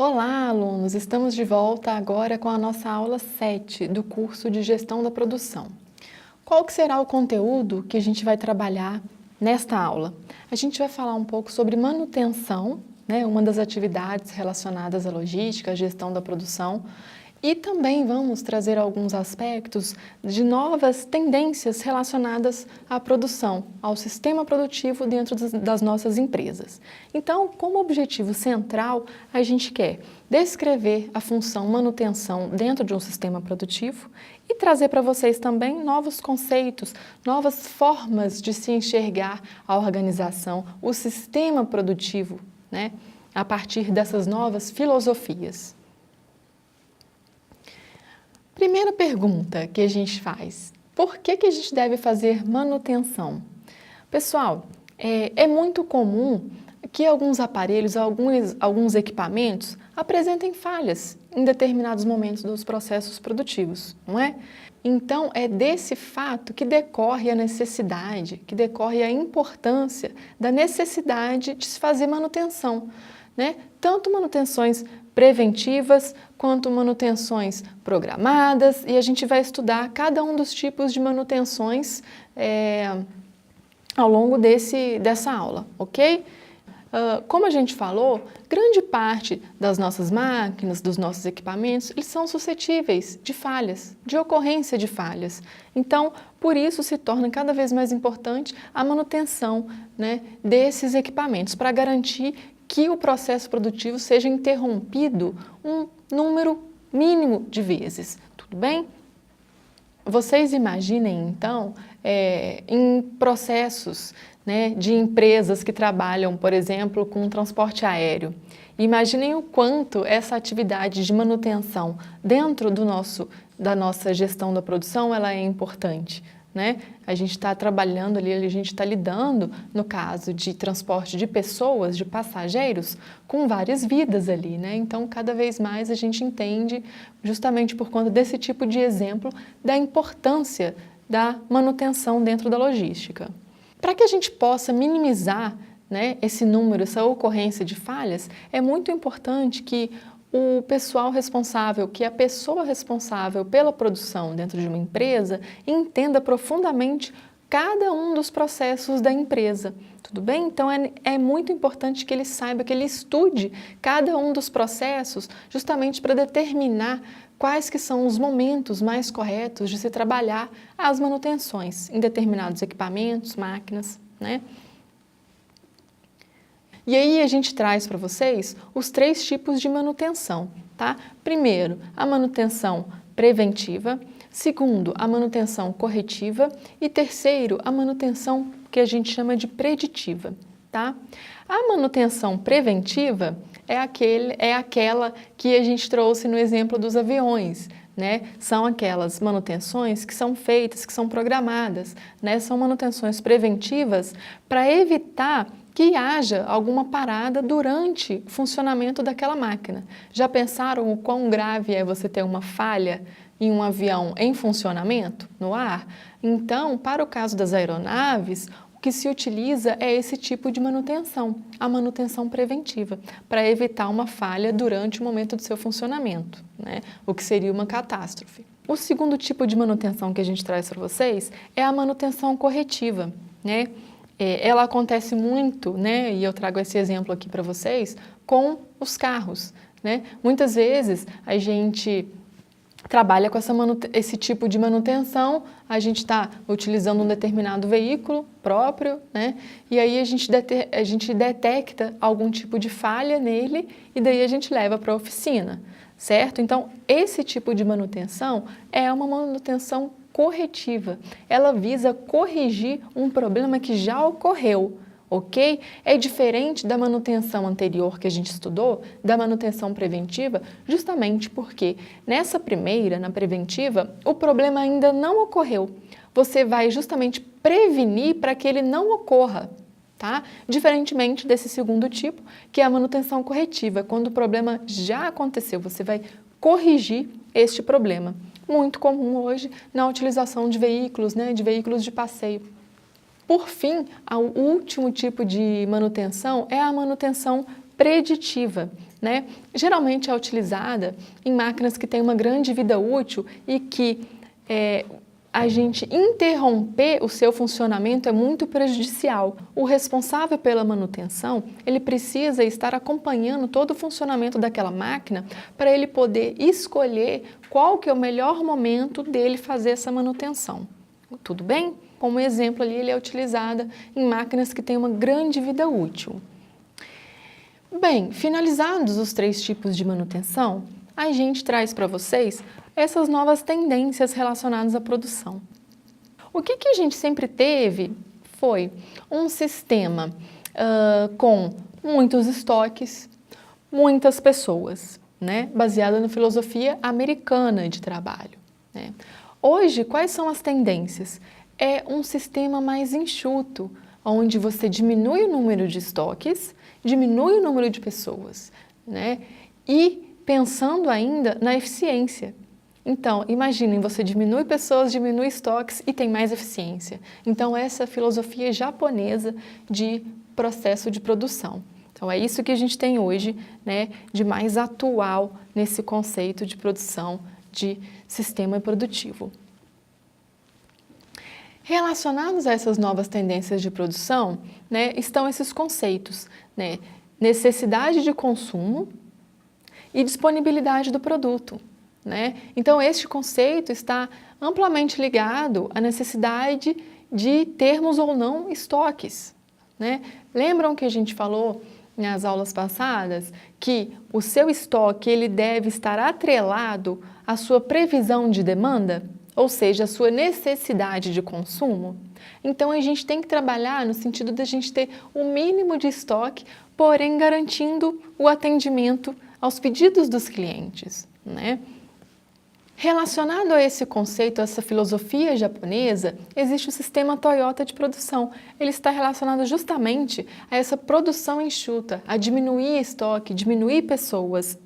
Olá, alunos! Estamos de volta agora com a nossa aula 7 do curso de Gestão da Produção. Qual que será o conteúdo que a gente vai trabalhar nesta aula? A gente vai falar um pouco sobre manutenção, uma das atividades relacionadas à logística, à gestão da produção, e também vamos trazer alguns aspectos de novas tendências relacionadas à produção, ao sistema produtivo dentro das nossas empresas. Então, como objetivo central, a gente quer descrever a função manutenção dentro de um sistema produtivo e trazer para vocês também novos conceitos, novas formas de se enxergar a organização, o sistema produtivo, a partir dessas novas filosofias. Primeira pergunta que a gente faz: por que a gente deve fazer manutenção? Pessoal, é muito comum que alguns aparelhos, alguns equipamentos apresentem falhas em determinados momentos dos processos produtivos, não é? Então, é desse fato que decorre a necessidade, que decorre a importância da necessidade de se fazer manutenção, Tanto manutenções preventivas quanto manutenções programadas, e a gente vai estudar cada um dos tipos de manutenções ao longo dessa aula, ok? Como a gente falou, grande parte das nossas máquinas, dos nossos equipamentos, eles são suscetíveis de falhas, de ocorrência de falhas. Então, por isso se torna cada vez mais importante a manutenção, desses equipamentos, para garantir que o processo produtivo seja interrompido um número mínimo de vezes, tudo bem? Vocês imaginem, então, em processos de empresas que trabalham, por exemplo, com transporte aéreo. Imaginem o quanto essa atividade de manutenção dentro da nossa gestão da produção ela é importante. A gente está trabalhando ali, a gente está lidando, no caso de transporte de pessoas, de passageiros, com várias vidas ali, Então, cada vez mais a gente entende, justamente por conta desse tipo de exemplo, da importância da manutenção dentro da logística. Para que a gente possa minimizar esse número, essa ocorrência de falhas, é muito importante que o pessoal responsável, que a pessoa responsável pela produção dentro de uma empresa, entenda profundamente cada um dos processos da empresa, tudo bem? Então é muito importante que ele saiba, que ele estude cada um dos processos, justamente para determinar quais que são os momentos mais corretos de se trabalhar as manutenções em determinados equipamentos, máquinas, E aí a gente traz para vocês os 3 tipos de manutenção, tá? Primeiro, a manutenção preventiva. Segundo, a manutenção corretiva. E terceiro, a manutenção que a gente chama de preditiva, tá? A manutenção preventiva é aquela que a gente trouxe no exemplo dos aviões, São aquelas manutenções que são feitas, que são programadas, São manutenções preventivas para evitar que haja alguma parada durante o funcionamento daquela máquina. Já pensaram o quão grave é você ter uma falha em um avião em funcionamento, no ar? Então, para o caso das aeronaves, o que se utiliza é esse tipo de manutenção, a manutenção preventiva, para evitar uma falha durante o momento do seu funcionamento, o que seria uma catástrofe. O segundo tipo de manutenção que a gente traz para vocês é a manutenção corretiva, Ela acontece muito, e eu trago esse exemplo aqui para vocês, com os carros, Muitas vezes a gente trabalha com esse tipo de manutenção, a gente está utilizando um determinado veículo próprio, E aí a gente detecta algum tipo de falha nele e daí a gente leva para a oficina, certo? Então, esse tipo de manutenção é uma manutenção corretiva. Ela visa corrigir um problema que já ocorreu, ok? É diferente da manutenção anterior que a gente estudou, da manutenção preventiva, justamente porque nessa primeira, na preventiva, o problema ainda não ocorreu. Você vai justamente prevenir para que ele não ocorra, tá? Diferentemente desse segundo tipo, que é a manutenção corretiva, quando o problema já aconteceu, você vai corrigir este problema. Muito comum hoje na utilização de veículos, de veículos de passeio. Por fim, o último tipo de manutenção é a manutenção preditiva, né? Geralmente é utilizada em máquinas que têm uma grande vida útil e que a gente interromper o seu funcionamento é muito prejudicial. O responsável pela manutenção, ele precisa estar acompanhando todo o funcionamento daquela máquina para ele poder escolher qual que é o melhor momento dele fazer essa manutenção. Tudo bem? Como exemplo ali, ele é utilizado em máquinas que têm uma grande vida útil. Bem, finalizados os 3 tipos de manutenção, a gente traz para vocês essas novas tendências relacionadas à produção. O que a gente sempre teve foi um sistema com muitos estoques, muitas pessoas, né? Baseada na filosofia americana de trabalho, né? Hoje, quais são as tendências? É um sistema mais enxuto, onde você diminui o número de estoques, diminui o número de pessoas, né? E pensando ainda na eficiência. Então, imaginem, você diminui pessoas, diminui estoques e tem mais eficiência. Então, essa é a filosofia japonesa de processo de produção. Então, é isso que a gente tem hoje, né, de mais atual nesse conceito de produção de sistema produtivo. Relacionados a essas novas tendências de produção, né, estão esses conceitos, né, necessidade de consumo e disponibilidade do produto, né? Então, este conceito está amplamente ligado à necessidade de termos ou não estoques, né? Lembram que a gente falou nas aulas passadas que o seu estoque ele deve estar atrelado à sua previsão de demanda? Ou seja, a sua necessidade de consumo? Então, a gente tem que trabalhar no sentido de a gente ter o mínimo de estoque, porém garantindo o atendimento aos pedidos dos clientes, né? Relacionado a esse conceito, a essa filosofia japonesa, existe o sistema Toyota de produção. Ele está relacionado justamente a essa produção enxuta, a diminuir estoque, diminuir pessoas.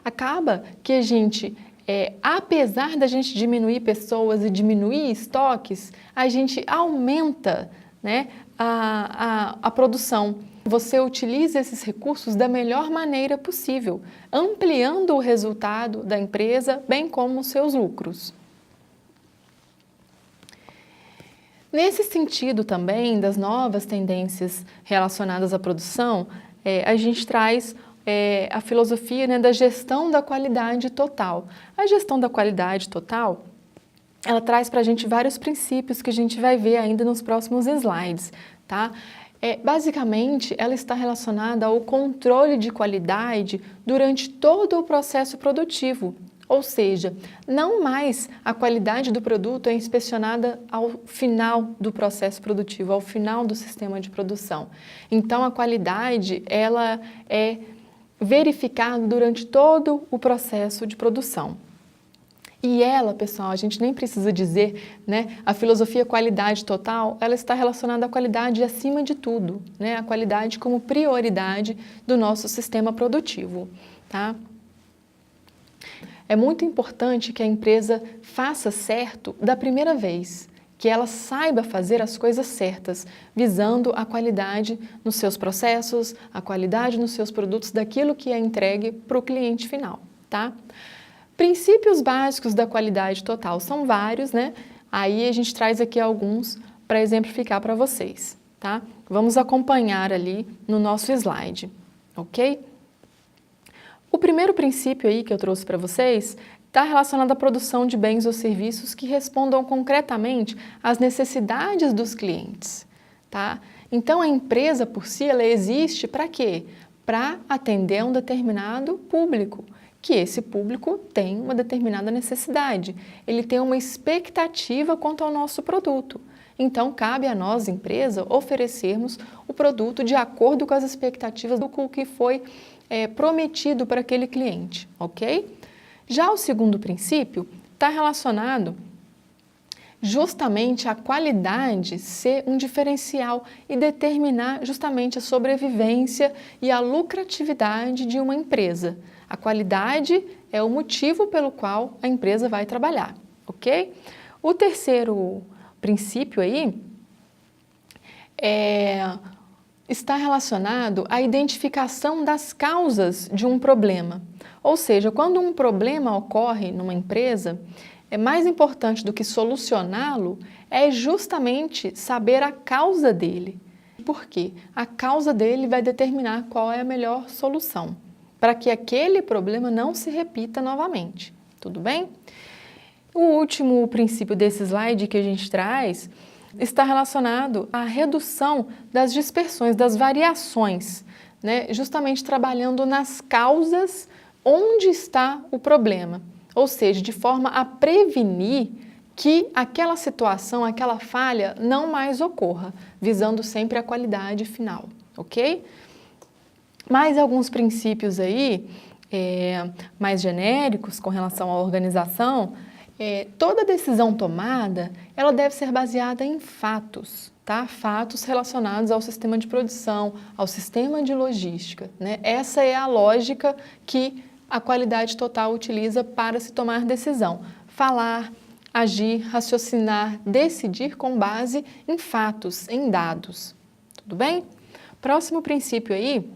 Acaba que a gente apesar da gente diminuir pessoas e diminuir estoques, a gente aumenta, né, a produção. Você utiliza esses recursos da melhor maneira possível, ampliando o resultado da empresa, bem como os seus lucros. Nesse sentido também, das novas tendências relacionadas à produção, a gente traz a filosofia, né, da gestão da qualidade total. A gestão da qualidade total, ela traz para a gente vários princípios que a gente vai ver ainda nos próximos slides, tá? Basicamente, ela está relacionada ao controle de qualidade durante todo o processo produtivo. Ou seja, não mais a qualidade do produto é inspecionada ao final do processo produtivo, ao final do sistema de produção. Então, a qualidade, ela é verificado durante todo o processo de produção. E ela, pessoal, a gente nem precisa dizer, né, a filosofia qualidade total, ela está relacionada à qualidade acima de tudo, né, a qualidade como prioridade do nosso sistema produtivo, tá? É muito importante que a empresa faça certo da primeira vez, que ela saiba fazer as coisas certas, visando a qualidade nos seus processos, a qualidade nos seus produtos, daquilo que é entregue para o cliente final, tá? Princípios básicos da qualidade total são vários, né? Aí a gente traz aqui alguns para exemplificar para vocês, tá? Vamos acompanhar ali no nosso slide, ok? O primeiro princípio aí que eu trouxe para vocês está relacionado à produção de bens ou serviços que respondam concretamente às necessidades dos clientes, tá? Então, a empresa por si, ela existe para quê? Para atender a um determinado público, que esse público tem uma determinada necessidade, ele tem uma expectativa quanto ao nosso produto. Então, cabe a nós, empresa, oferecermos o produto de acordo com as expectativas do que foi prometido para aquele cliente, ok? Já o segundo princípio está relacionado justamente à qualidade ser um diferencial e determinar justamente a sobrevivência e a lucratividade de uma empresa. A qualidade é o motivo pelo qual a empresa vai trabalhar, ok? O terceiro princípio aí é está relacionado à identificação das causas de um problema. Ou seja, quando um problema ocorre numa empresa, é mais importante do que solucioná-lo é justamente saber a causa dele. Por quê? A causa dele vai determinar qual é a melhor solução, para que aquele problema não se repita novamente. Tudo bem? O último princípio desse slide que a gente traz está relacionado à redução das dispersões, das variações, né? Justamente trabalhando nas causas onde está o problema, ou seja, de forma a prevenir que aquela situação, aquela falha não mais ocorra, visando sempre a qualidade final, ok? Mais alguns princípios aí, mais genéricos com relação à organização. Toda decisão tomada, ela deve ser baseada em fatos, tá? Fatos relacionados ao sistema de produção, ao sistema de logística, né? Essa é a lógica que a qualidade total utiliza para se tomar decisão. Falar, agir, raciocinar, decidir com base em fatos, em dados. Tudo bem? Próximo princípio aí,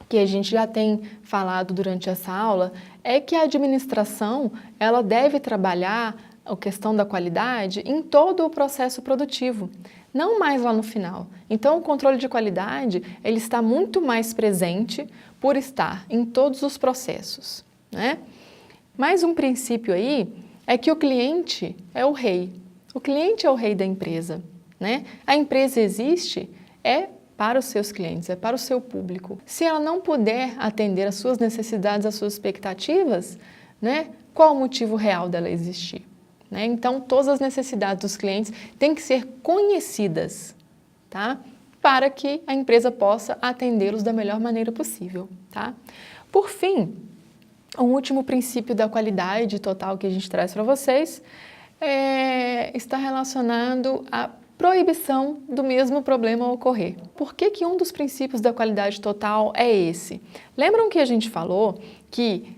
que a gente já tem falado durante essa aula, é que a administração ela deve trabalhar a questão da qualidade em todo o processo produtivo, não mais lá no final. Então, o controle de qualidade ele está muito mais presente por estar em todos os processos, né? Mais um princípio aí é que o cliente é o rei. O cliente é o rei da empresa, né? A empresa existe para os seus clientes, é para o seu público. Se ela não puder atender às suas necessidades, às suas expectativas, né, qual o motivo real dela existir? Né? Então, todas as necessidades dos clientes têm que ser conhecidas, tá? Para que a empresa possa atendê-los da melhor maneira possível, tá? Por fim, o último princípio da qualidade total que a gente traz para vocês está relacionado à proibição do mesmo problema ocorrer. Por que um dos princípios da qualidade total é esse? Lembram que a gente falou que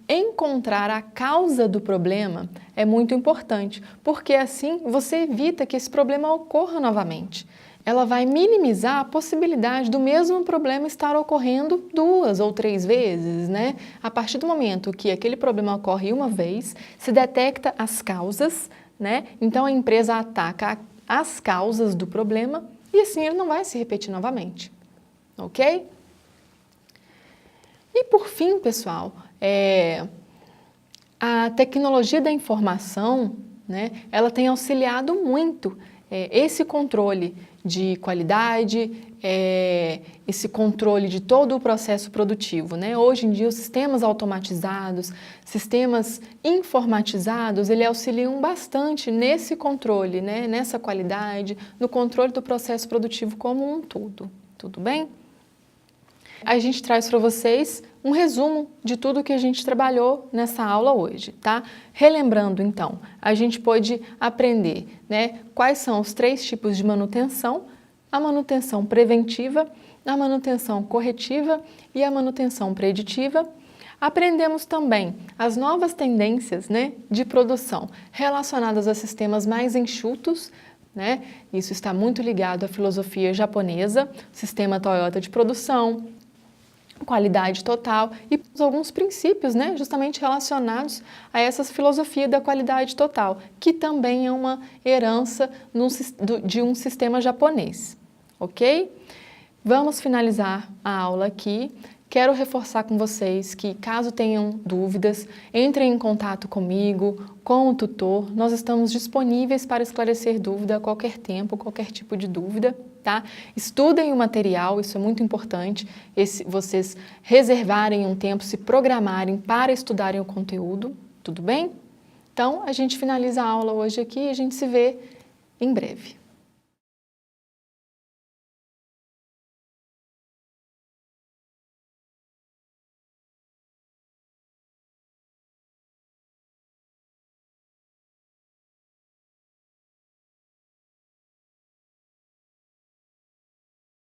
encontrar a causa do problema é muito importante, porque assim você evita que esse problema ocorra novamente. Ela vai minimizar a possibilidade do mesmo problema estar ocorrendo 2 ou 3 vezes, né? A partir do momento que aquele problema ocorre uma vez, se detecta as causas, né? Então a empresa ataca as causas do problema e assim ele não vai se repetir novamente, ok? E por fim, pessoal, a tecnologia da informação, né, ela tem auxiliado muito esse controle de qualidade, esse controle de todo o processo produtivo, né? Hoje em dia, os sistemas automatizados, sistemas informatizados, eles auxiliam bastante nesse controle, né? Nessa qualidade, no controle do processo produtivo como um todo. Tudo bem? A gente traz para vocês um resumo de tudo que a gente trabalhou nessa aula hoje, tá? Relembrando, então, a gente pôde aprender, né, quais são os 3 tipos de manutenção: a manutenção preventiva, a manutenção corretiva e a manutenção preditiva. Aprendemos também as novas tendências, né, de produção relacionadas a sistemas mais enxutos, né? Isso está muito ligado à filosofia japonesa, sistema Toyota de produção, qualidade total e alguns princípios, né, justamente relacionados a essa filosofia da qualidade total, que também é uma herança de um sistema japonês, ok? Vamos finalizar a aula aqui. Quero reforçar com vocês que, caso tenham dúvidas, entrem em contato comigo, com o tutor. Nós estamos disponíveis para esclarecer dúvida a qualquer tempo, qualquer tipo de dúvida, tá? Estudem o material, isso é muito importante, vocês reservarem um tempo, se programarem para estudarem o conteúdo, tudo bem? Então, a gente finaliza a aula hoje aqui e a gente se vê em breve.